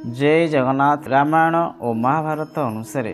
जय जगन्नाथ। रामायण और महाभारत अनुसार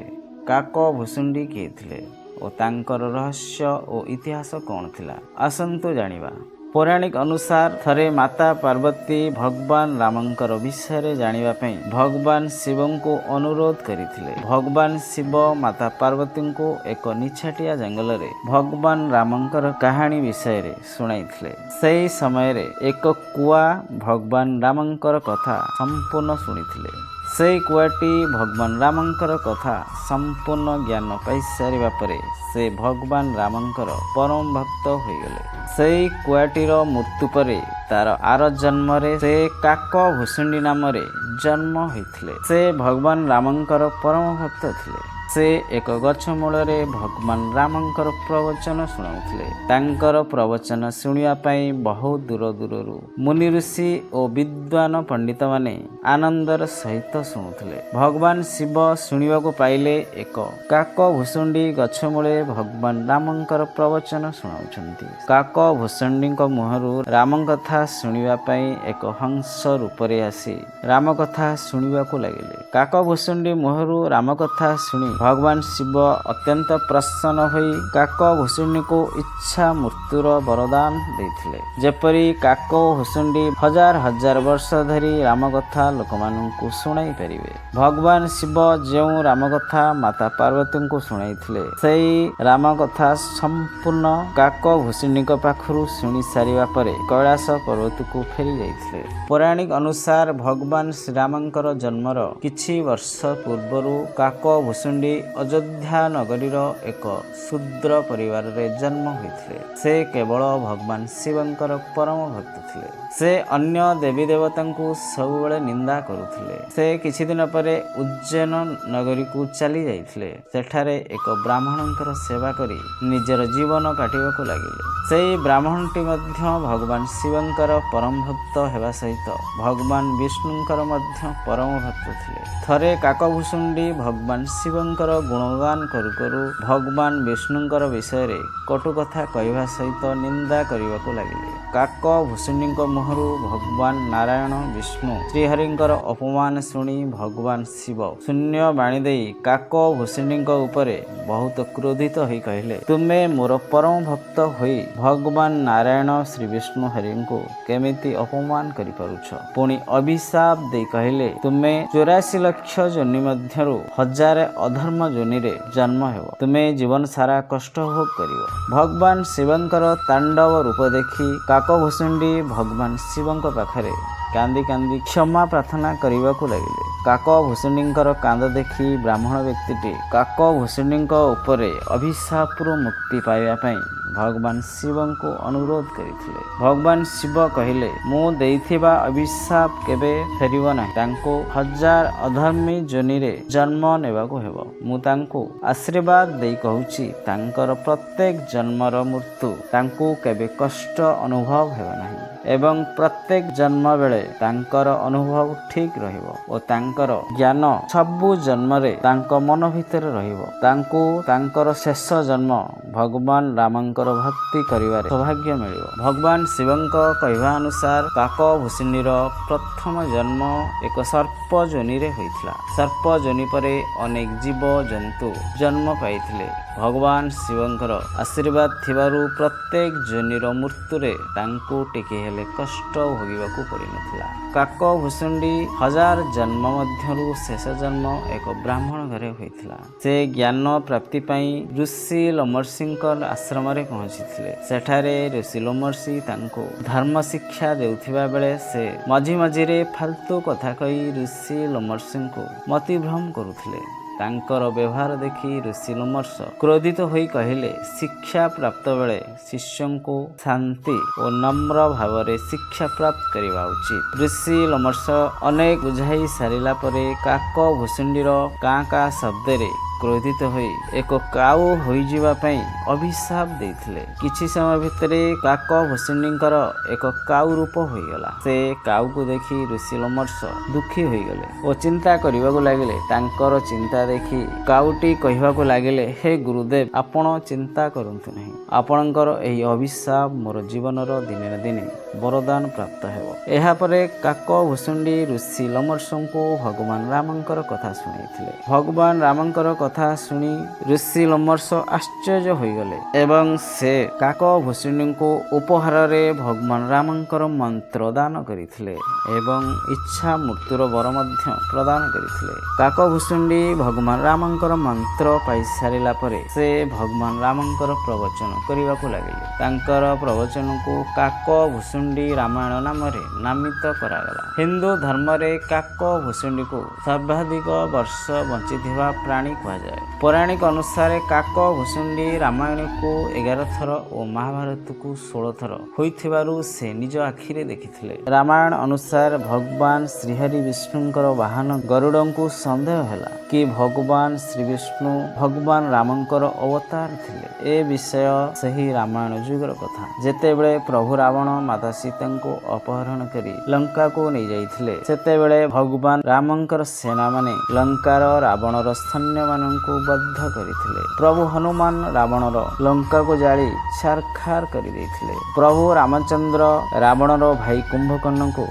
काक भुसुंडी किए थे और तांकर रहस्य और इतिहास कौन थिला आसंतु जानिबा। पौराणिक अनुसार थरे माता पार्वती भगवान रामंकर विषय जानिबा पई भगवान शिव को अनुरोध करिथिले। भगवान शिव माता पार्वती को एक निछाटिया जंगल रे भगवान रामंकर कहानी विषय सुनाइथिले। सही समय रे एक कुआ भगवान रामंकर कथा संपूर्ण सुनिथिले। से कुआटी भगवान रामंकर कथा संपूर्ण ज्ञान पाई सारिबा परे से भगवान रामंकर परम भक्त होइगले। से कुआटीर मृत्यु परे तार आर जन्म रे से काक भुसुंडी नाम रे जन्म होइथिले। से भगवान रामंकर परम भक्त थिले। से एक गछ मूल रे भगवान रामंकर प्रवचन शुणाउथिले। तांकर प्रवचन शुणिया पई बहुत दूर दूररू मुनि ऋषि और विद्वान पंडित माने आनंदर सहित शुणुथिले। भगवान शिव शुणिबा को पाइले एक काक भुसुंडी गछ मूले भगवान रामंकर प्रवचन शुणाउछंती। काक भुसुंडी मुहरु राम कथा शुणिबा पई एक हंस रूप रे आसी राम कथा शुणिबा को लागिले। काक भुसुंडी मुहरु राम कथा शुणी भगवान शिव अत्यंत प्रसन्न होई काक भुसुंडी को इच्छा मृत्युर वरदान देथिले। जेपरी काक भुसुंडी हजार हजार वर्ष धरी राम कथा लोक माननकु सुनाई परिबे। भगवान शिव जेउ राम कथा माता पार्वती को सुनाइथिले सेई राम कथा संपूर्ण काक भुसुंडी पाखरु सुनी सारिबा परे कैलाश पर्वत को फेरी जाइथिले। पौराणिक अनुसार भगवान श्रीरामंकर जन्मर किछि वर्ष पूर्वरु काक भुसुंडी अयोध्या नगरीर एक शूद्र परिवार रे जन्म होइथिले। से केवल भगवान शिवंकर परम भक्त थिले। से अन्य देवी देवता को सबुबले निंदा करुथिले। से किछि दिन परे उज्जैन नगरी को चली जाइथिले। सेठारे एक ब्राह्मणंकर सेवा करी निजर जीवन काटिबाकू लागिले। सेई ब्राह्मणटी मध्य भगवान शिवंकर परम भक्त हेबा सहित भगवान विष्णुंकर मध्य परम भक्त थिले। थरे काक भुसुंडी भगवान शिवंकर गुणगान करू करू भगवान विष्णुंकर विषय रे कटु कथा कहवा सहित निंदा करने लगिले। काक भुसुंडी मुहरु भगवान नारायण विष्णु श्रीहरिंकर अपमान शुणी भगवान शिव शून्य बाणी दे काक भुसुंडी उपरे बहुत क्रोधित होई कहले, तुमे मोर परम भक्त होई भगवान नारायण श्री विष्णु हरि को केमिति अपमान करि पारुछ। पुणी अभिशाप दे कहले, तुमे 84 लक्ष जोनि मध्यरु हजार अधर्म जोनि रे जन्म हेबो। तुमे जीवन सारा कष्ट भोग करिवो। भगवान शिवंकर तांडव रूप देखी काक भुसुंडी भगवान शिवंक पाखरे कांदी कांदी क्षमा प्रार्थना करने लगिले। काक भुसुंडींकर कांद देखी ब्राह्मण व्यक्तिटी काक भुसुंडींक उपरे अभिशापरू मुक्ति पाइबा पई भगवान शिवं को अनुरोध करिथिले। भगवान शिव कहिले, मु देइथिबा अभिशाप केबे फेरिबो नाही। तांको हजार अधर्मी जोनि रे जन्म नेबाको हेबो। मु तांको आशीर्वाद देई कहूची, तांकर प्रत्येक जन्मर मृत्यु तांको केबे कष्ट अनुभव हेबो नाही एवं प्रत्येक जन्म बेले तांकर अनुभव ठीक रहिबो और तांकर ज्ञान सबु जन्म रे तांको मन भितर रहिबो। तांको तांकर शेष जन्म भगवान रामंकर भक्ति करिवारे सौभाग्य मिलिबो। भगवान शिवंक कहवा अनुसार काक भुसुंडीर प्रथम जन्म एक सर्प जोनि रे होइथिला। सर्प जोनि परे अनेक जीव जंतु जन्म पाइथिले। भगवान शिवंकर आशीर्वाद थिबारु प्रत्येक जोनिर मृत्यु रे तांको टिके हेले कष्ट भोगिबाकू पड़ी नथिला। काक भुसुंडी हजार जन्म मध्यरु शेष जन्म एक ब्राह्मण घरे होइथिला। से ज्ञान प्राप्ति पई ऋषि लोमर्षिंकर आश्रम रे पहुंचीथिले। सेठारे ऋषि लोमर्षि तांको धर्म शिक्षा देउथिबा बेले से मझी मझी रे फालतू कथा कही ऋषि लोमर्षि को मतिभ्रम करुथिले। तांकर व्यवहार देखी ऋषि लोमर्ष क्रोधित होई कहले, शिक्षा प्राप्त बेले शिष्यों को शांति और नम्र भाव रे शिक्षा प्राप्त करवा उचित। ऋषि लोमर्ष अनेक बुझाई सारिला परे काक भुसुंडीर काँ काँ शब्द रे क्रोधित होई एक काऊ होई जीवा पई अभिशाप देथिले। किछि समय भितरे काक भुसुंडींकर एक काऊ रूप होईगला। से काऊ को देखी ऋषि लोमर्ष दुखी होईगले और चिंता करबाकू लागिले। तांकर चिंता देखी काऊटी कहबाकू लागिले, हे गुरुदेव, आपण चिंता करंतु नहीं। ଆପଣଙ୍କର ଏହି ଅଭିଶାପ ମୋର ଜୀବନର ଦିନେ ନା ଦିନେ ବରଦାନ ପ୍ରାପ୍ତ ହେବ। ଏହାପରେ କାକ ଭୁଷୁଣ୍ଡି ଋଷି ଲୋମର୍ଷଙ୍କୁ ଭଗବାନ ରାମଙ୍କର କଥା ଶୁଣାଇଥିଲେ। ଭଗବାନ ରାମଙ୍କର କଥା ଶୁଣି ଋଷି ଲୋମର୍ଷ ଆଶ୍ଚର୍ଯ୍ୟ ହୋଇଗଲେ ଏବଂ ସେ କାକ ଭୁଷୁଣ୍ଡିଙ୍କୁ ଉପହାରରେ ଭଗବାନ ରାମଙ୍କର ମନ୍ତ୍ର ଦାନ କରିଥିଲେ ଏବଂ ଇଚ୍ଛା ମୃତ୍ୟୁର ବର ମଧ୍ୟ ପ୍ରଦାନ କରିଥିଲେ। କାକ ଭୁଷୁଣ୍ଡି ଭଗବାନ ରାମଙ୍କର ମନ୍ତ୍ର ପାଇସାରିଲା ପରେ ସେ ଭଗବାନ ରାମଙ୍କର ପ୍ରବଚନ କରିବାକୁ ଲାଗିଲେ। ତାଙ୍କର ପ୍ରବଚନକୁ କାକ ଭୁଷୁଣ୍ଡି ରାମାୟଣ ନାମରେ ନାମିତ କରାଗଲା। ହିନ୍ଦୁ ଧର୍ମରେ କାକ ଭୁଷୁଣ୍ଡିକୁ ସର୍ବାଧିକ ବର୍ଷ ବଞ୍ଚିଥିବା ପ୍ରାଣୀ କୁହାଯାଏ। ପୌରାଣିକ ଅନୁସାରେ କାକ ଭୁଷୁଣ୍ଡି ରାମାୟଣକୁ 11 ଥର ଓ ମହାଭାରତକୁ 16 ଥର ହୋଇଥିବାରୁ ସେ ନିଜ ଆଖିରେ ଦେଖିଥିଲେ। ରାମାୟଣ ଅନୁସାରେ ଭଗବାନ ଶ୍ରୀହରି ବିଷ୍ଣୁଙ୍କର ବାହନ ଗରୁଡ଼ଙ୍କୁ ସନ୍ଦେହ ହେଲା କି ଭଗବାନ ଶ୍ରୀବିଷ୍ଣୁ ଭଗବାନ ରାମଙ୍କର ଅବତାର ଥିଲେ। ଏ ବିଷୟ ସେହି ରାମାୟଣ ଯୁଗର କଥା। ଯେତେବେଳେ ପ୍ରଭୁ ରାବଣ ମାତା ସୀତାଙ୍କୁ ଅପହରଣ କରି ଲଙ୍କାକୁ ନେଇଯାଇଥିଲେ, ସେତେବେଳେ ଭଗବାନ ରାମଙ୍କର ସେନାମାନେ ଲଙ୍କାର ରାବଣର ସୈନ୍ୟମାନଙ୍କୁ ବଦ୍ଧ କରିଥିଲେ। ପ୍ରଭୁ ହନୁମାନ ରାବଣର ଲଙ୍କାକୁ ଜାଳି ଛାରଖାର କରିଦେଇଥିଲେ। ପ୍ରଭୁ ରାମଚନ୍ଦ୍ର ରାବଣର ଭାଇ କୁମ୍ଭକର୍ଣ୍ଣଙ୍କୁ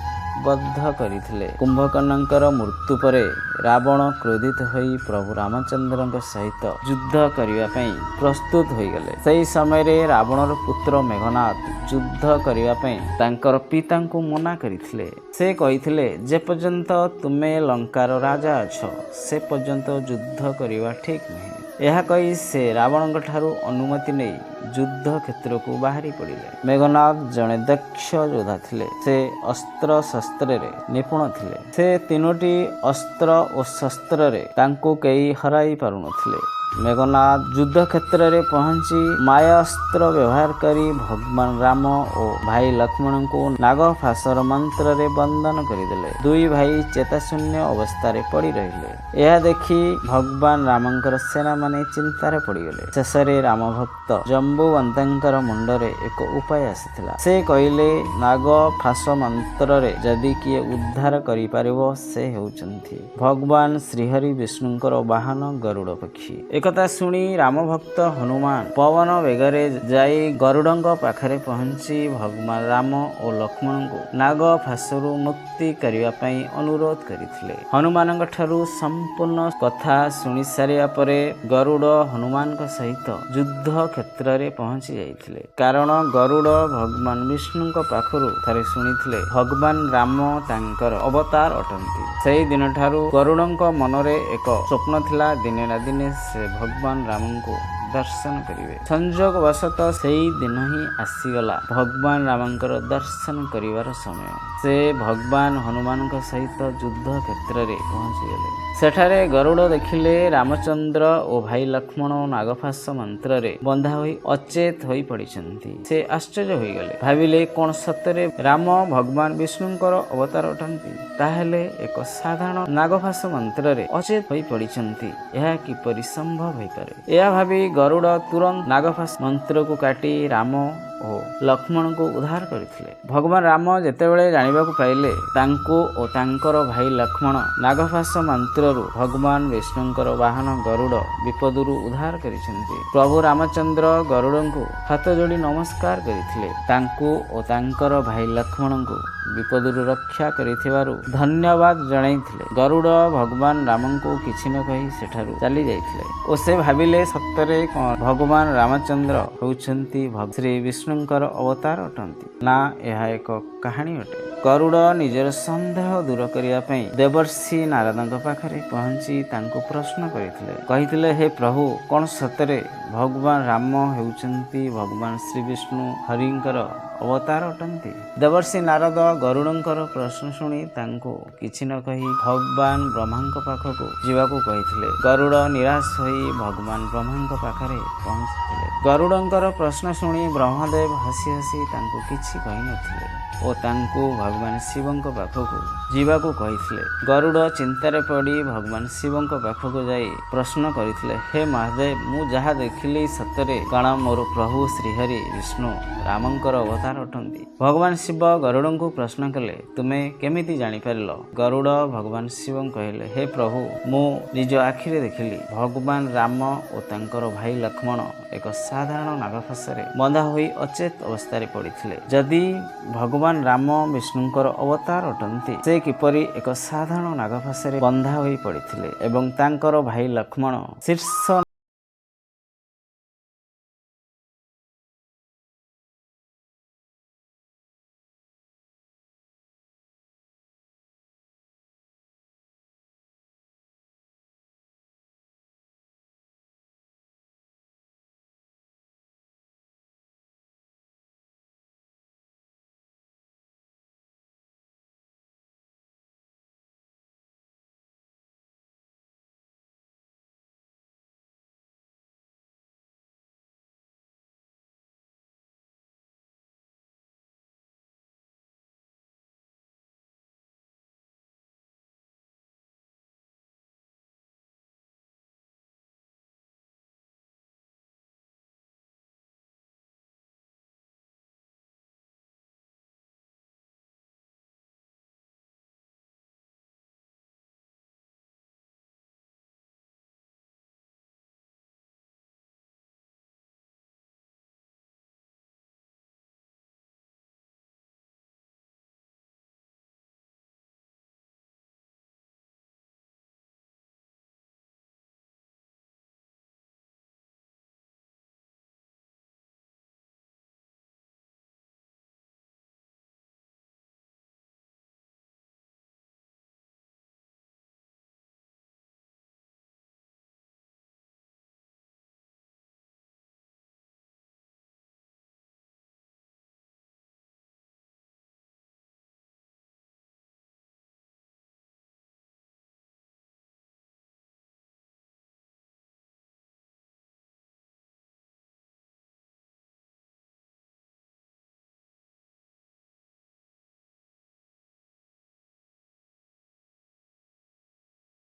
ବଦ୍ଧ କରିଥିଲେ। କୁମ୍ଭକର୍ଣ୍ଣଙ୍କର ମୃତ୍ୟୁ ପରେ ରାବଣ କ୍ରୋଧିତ ହୋଇ ପ୍ରଭୁ ରାମଚନ୍ଦ୍ରଙ୍କ ସହିତ ଯୁଦ୍ଧ କରିବା ପାଇଁ ପ୍ରସ୍ତୁତ ହୋଇଗଲେ। ସେହି ସମୟରେ ରାବଣର ପୁତ୍ର ମେଘନାଦ ଯୁଦ୍ଧ କରିବା ପାଇଁ ତାଙ୍କର ପିତାଙ୍କୁ ମନା କରିଥିଲେ। ସେ କହିଥିଲେ, ଯେପର୍ଯ୍ୟନ୍ତ ତୁମେ ଲଙ୍କାର ରାଜା ଅଛ ସେ ପର୍ଯ୍ୟନ୍ତ ଯୁଦ୍ଧ କରିବା ଠିକ୍ ନୁହେଁ। ଏହା କହି ସେ ରାବଣଙ୍କ ଠାରୁ ଅନୁମତି ନେଇ ଯୁଦ୍ଧ କ୍ଷେତ୍ରକୁ ବାହାରି ପଡ଼ିଲେ। ମେଘନାଦ ଜଣେ ଦକ୍ଷ ଯୋଦ୍ଧା ଥିଲେ। ସେ ଅସ୍ତ୍ର ଶସ୍ତ୍ରରେ ନିପୁଣ ଥିଲେ। ସେ 3ଟି ଅସ୍ତ୍ର ଓ ଶସ୍ତ୍ରରେ ତାଙ୍କୁ କେହି ହରାଇ ପାରୁନଥିଲେ। ମେଘନାଦ ଯୁଦ୍ଧ କ୍ଷେତ୍ରରେ ପହଞ୍ଚି ମାୟାସ୍ତ୍ର ବ୍ୟବହାର କରି ଭଗବାନ ରାମ ଓ ଭାଇ ଲକ୍ଷ୍ମଣଙ୍କୁ ନାଗଫାସର ମନ୍ତ୍ରରେ ବନ୍ଦନ କରିଦେଲେ। ଦୁଇ ଭାଇ ଚେତାଶୂନ୍ୟ ଅବସ୍ଥାରେ ପଡ଼ି ରହିଲେ। ଏହା ଦେଖି ଭଗବାନ ରାମଙ୍କର ସେନାମାନେ ଚିନ୍ତାରେ ପଡ଼ିଗଲେ। ଶେଷରେ ରାମ ଭକ୍ତ ଜମ୍ବୁବନ୍ତଙ୍କର ମୁଣ୍ଡରେ ଏକ ଉପାୟ ଆସିଥିଲା। ସେ କହିଲେ, ନାଗଫାସ ମନ୍ତ୍ରରେ ଯଦି କିଏ ଉଦ୍ଧାର କରିପାରିବ ସେ ହେଉଛନ୍ତି ଭଗବାନ ଶ୍ରୀହରି ବିଷ୍ଣୁଙ୍କର ବାହନ ଗରୁଡ଼ ପକ୍ଷୀ। ଏକଥା ଶୁଣି ରାମଭକ୍ତ ହନୁମାନ ପବନ ବେଗରେ ଯାଇ ଗରୁଡ଼ଙ୍କ ପାଖରେ ପହଞ୍ଚି ଭଗବାନ ରାମ ଓ ଲକ୍ଷ୍ମଣଙ୍କୁ ନାଗଫାସରୁ ମୁକ୍ତି କରିବା ପାଇଁ ଅନୁରୋଧ କରିଥିଲେ। ହନୁମାନଙ୍କ ଠାରୁ ସମ୍ପୂର୍ଣ୍ଣ କଥା ଶୁଣି ସାରିବା ପରେ ଗରୁଡ଼ ହନୁମାନଙ୍କ ସହିତ ଯୁଦ୍ଧ କ୍ଷେତ୍ରରେ ପହଞ୍ଚି ଯାଇଥିଲେ। କାରଣ ଗରୁଡ଼ ଭଗବାନ ବିଷ୍ଣୁଙ୍କ ପାଖରୁ ଥରେ ଶୁଣିଥିଲେ ଭଗବାନ ରାମ ତାଙ୍କର ଅବତାର ଅଟନ୍ତି। ସେହି ଦିନଠାରୁ ଗରୁଡ଼ଙ୍କ ମନରେ ଏକ ସ୍ୱପ୍ନ ଥିଲା, ଦିନେ ନା ଦିନେ ସେ ଭଗବାନ ରାମଙ୍କୁ ଦର୍ଶନ କରିବେ। ସଂଯୋଗ ବଶତଃ ସେହି ଦିନ ହିଁ ଆସିଗଲା ଭଗବାନ ରାମଙ୍କର ଦର୍ଶନ କରିବାର ସମୟ। ସେ ଭଗବାନ ହନୁମାନଙ୍କ ସହିତ ଯୁଦ୍ଧ କ୍ଷେତ୍ରରେ ପହଞ୍ଚିଗଲେ। ସେଠାରେ ଗରୁଡ଼ ଦେଖିଲେ ରାମଚନ୍ଦ୍ର ଓ ଭାଇ ଲକ୍ଷ୍ମଣ ନାଗଫାସ ମନ୍ତ୍ରରେ ବନ୍ଧା ହୋଇ ଅଚେତ ହୋଇ ପଡ଼ିଛନ୍ତି। ସେ ଆଶ୍ଚର୍ଯ୍ୟ ହୋଇଗଲେ। ଭାବିଲେ, କ'ଣ ସତରେ ରାମ ଭଗବାନ ବିଷ୍ଣୁଙ୍କର ଅବତାର ଅଟନ୍ତି? ତାହେଲେ ଏକ ସାଧାରଣ ନାଗଫାସ ମନ୍ତ୍ରରେ ଅଚେତ ହୋଇ ପଡ଼ିଛନ୍ତି, ଏହା କିପରି ସମ୍ଭବ ହୋଇପାରେ? ଏହା ଭାବି ଗରୁଡ଼ ତୁରନ୍ତ ନାଗଫାସ ମନ୍ତ୍ରକୁ କାଟି ରାମ ଓ ଲକ୍ଷ୍ମଣଙ୍କୁ ଉଦ୍ଧାର କରିଥିଲେ। ଭଗବାନ ରାମ ଯେତେବେଳେ ଜାଣିବାକୁ ପାଇଲେ ତାଙ୍କୁ ଓ ତାଙ୍କର ଭାଇ ଲକ୍ଷ୍ମଣ ନାଗଫାସ ମନ୍ତ୍ରରୁ ଭଗବାନ ବିଷ୍ଣୁଙ୍କର ବାହନ ଗରୁଡ଼ ବିପଦରୁ ଉଦ୍ଧାର କରିଛନ୍ତି, ପ୍ରଭୁ ରାମଚନ୍ଦ୍ର ଗରୁଡ଼ଙ୍କୁ ହାତ ଯୋଡ଼ି ନମସ୍କାର କରିଥିଲେ। ତାଙ୍କୁ ଓ ତାଙ୍କର ଭାଇ ଲକ୍ଷ୍ମଣଙ୍କୁ ବିପଦରୁ ରକ୍ଷା କରିଥିବାରୁ ଧନ୍ୟବାଦ ଜଣାଇଥିଲେ। ଗରୁଡ଼ ଭଗବାନ ରାମଙ୍କୁ କିଛି ନ କହି ସେଠାରୁ ଚାଲି ଯାଇଥିଲେ ଓ ସେ ଭାବିଲେ, ସତରେ କ'ଣ ଭଗବାନ ରାମଚନ୍ଦ୍ର ହେଉଛନ୍ତି ଶ୍ରୀ ବିଷ୍ଣୁଙ୍କର ଅବତାର ଅଟନ୍ତି? ନା, ଏହା ଏକ କାହାଣୀ ଅଟେ। ଗରୁଡ଼ ନିଜର ସନ୍ଦେହ ଦୂର କରିବା ପାଇଁ ଦେବର୍ଷି ନାରଦଙ୍କ ପାଖରେ ପହଞ୍ଚି ତାଙ୍କୁ ପ୍ରଶ୍ନ କରିଥିଲେ। କହିଥିଲେ, ହେ ପ୍ରଭୁ, କ'ଣ ସତରେ ଭଗବାନ ରାମ ହେଉଛନ୍ତି ଭଗବାନ ଶ୍ରୀବିଷ୍ଣୁ ହରିଙ୍କର ଅବତାର ଅଟନ୍ତି? ଦେବର୍ଷି ନାରଦ ଗରୁଡ଼ଙ୍କର ପ୍ରଶ୍ନ ଶୁଣି ତାଙ୍କୁ କିଛି ନ କହି ଭଗବାନ ବ୍ରହ୍ମାଙ୍କ ପାଖକୁ ଯିବାକୁ କହିଥିଲେ। ଗରୁଡ଼ ନିରାଶ ହୋଇ ଭଗବାନ ବ୍ରହ୍ମାଙ୍କ ପାଖରେ ପହଞ୍ଚିଥିଲେ। ଗରୁଡ଼ଙ୍କର ପ୍ରଶ୍ନ ଶୁଣି ବ୍ରହ୍ମଦେବ ହସି ହସି ତାଙ୍କୁ କିଛି କହିନଥିଲେ। ଓ ତାଙ୍କୁ ଭଗବାନ ଶିବଙ୍କ ପାଖକୁ ଯିବାକୁ କହିଥିଲେ। ଗରୁଡ଼ ଚିନ୍ତାରେ ପଡ଼ି ଭଗବାନ ଶିବଙ୍କ ପାଖକୁ ଯାଇ ପ୍ରଶ୍ନ କରିଥିଲେ, ହେ ମହାଦେବ, ମୁଁ ଯାହା ଦେଖିଲି ସତରେ କଣ ମୋର ପ୍ରଭୁ ଶ୍ରୀହରି ବିଷ୍ଣୁ ରାମଙ୍କର ଅବତାର ଅଟନ୍ତି? ଭଗବାନ ଶିବ ଗରୁଡ଼ଙ୍କୁ ପ୍ରଶ୍ନ କଲେ, ତୁମେ କେମିତି ଜାଣିପାରିଲ? ଗରୁଡ଼ ଭଗବାନ ଶିବଙ୍କୁ କହିଲେ, ହେ ପ୍ରଭୁ, ମୁଁ ନିଜ ଆଖିରେ ଦେଖିଲି ଭଗବାନ ରାମ ଓ ତାଙ୍କର ଭାଇ ଲକ୍ଷ୍ମଣ ଏକ ସାଧାରଣ ନାଗଫାଶରେ ବନ୍ଧା ହୋଇ ଅଚେତ ଅବସ୍ଥାରେ ପଡ଼ିଥିଲେ। ଯଦି ଭଗବାନ ରାମ ବିଷ୍ଣୁଙ୍କର ଅବତାର ଅଟନ୍ତି, ସେ କିପରି ଏକ ସାଧାରଣ ନାଗଫାଶରେ ବନ୍ଧା ହୋଇ ପଡ଼ିଥିଲେ ଏବଂ ତାଙ୍କର ଭାଇ ଲକ୍ଷ୍ମଣ ଶୀର୍ଷ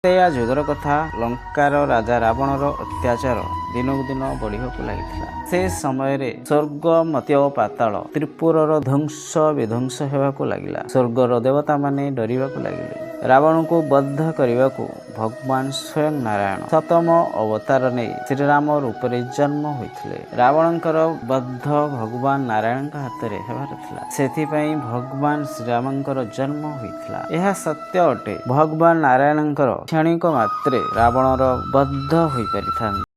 ତ୍ରେୟା ଯୁଗର କଥା। ଲଙ୍କାର ରାଜା ରାବଣର ଅତ୍ୟାଚାର ଦିନକୁ ଦିନ ବଢ଼ିବାକୁ ଲାଗିଥିଲା। ସେ ସମୟରେ ସ୍ୱର୍ଗ ମର୍ତ୍ତ୍ୟ ପାତାଳ ତ୍ରିପୁରର ଧ୍ୱଂସ ବିଧ୍ୱଂସ ହେବାକୁ ଲାଗିଲା। ସ୍ୱର୍ଗର ଦେବତାମାନେ ଡରିବାକୁ ଲାଗିଲେ। ରାବଣକୁ ବଦ୍ଧ କରିବାକୁ ଭଗବାନ ସ୍ୱୟଂ ନାରାୟଣ ସତମ ଅବତାର ନେଇ ଶ୍ରୀରାମ ରୂପରେ ଜନ୍ମ ହୋଇଥିଲେ। ରାବଣଙ୍କର ବଦ୍ଧ ଭଗବାନ ନାରାୟଣଙ୍କ ହାତରେ ହେବାର ଥିଲା। ସେଥିପାଇଁ ଭଗବାନ ଶ୍ରୀରାମଙ୍କର ଜନ୍ମ ହୋଇଥିଲା। ଏହା ସତ୍ୟ ଅଟେ, ଭଗବାନ ନାରାୟଣଙ୍କର କ୍ଷଣିକ ମାତ୍ରେ ରାବଣର ବଦ୍ଧ ହୋଇପାରିଥାନ୍ତି।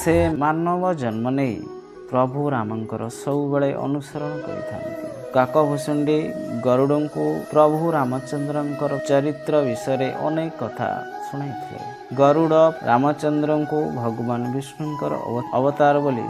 ସେ ମାନବ ଜନ୍ମ ନେଇ ପ୍ରଭୁ ରାମଙ୍କର ସବୁବେଳେ ଅନୁସରଣ କରିଥାନ୍ତି। କାକଭୂଷୁଣ୍ଡି ଗରୁଡ଼ଙ୍କୁ ପ୍ରଭୁ ରାମଚନ୍ଦ୍ରଙ୍କର ଚରିତ୍ର ବିଷୟରେ ଅନେକ କଥା ଶୁଣାଇଥିଲେ। ଗରୁଡ଼ ରାମଚନ୍ଦ୍ରଙ୍କୁ ଭଗବାନ ବିଷ୍ଣୁଙ୍କର ଅବତାର ବୋଲି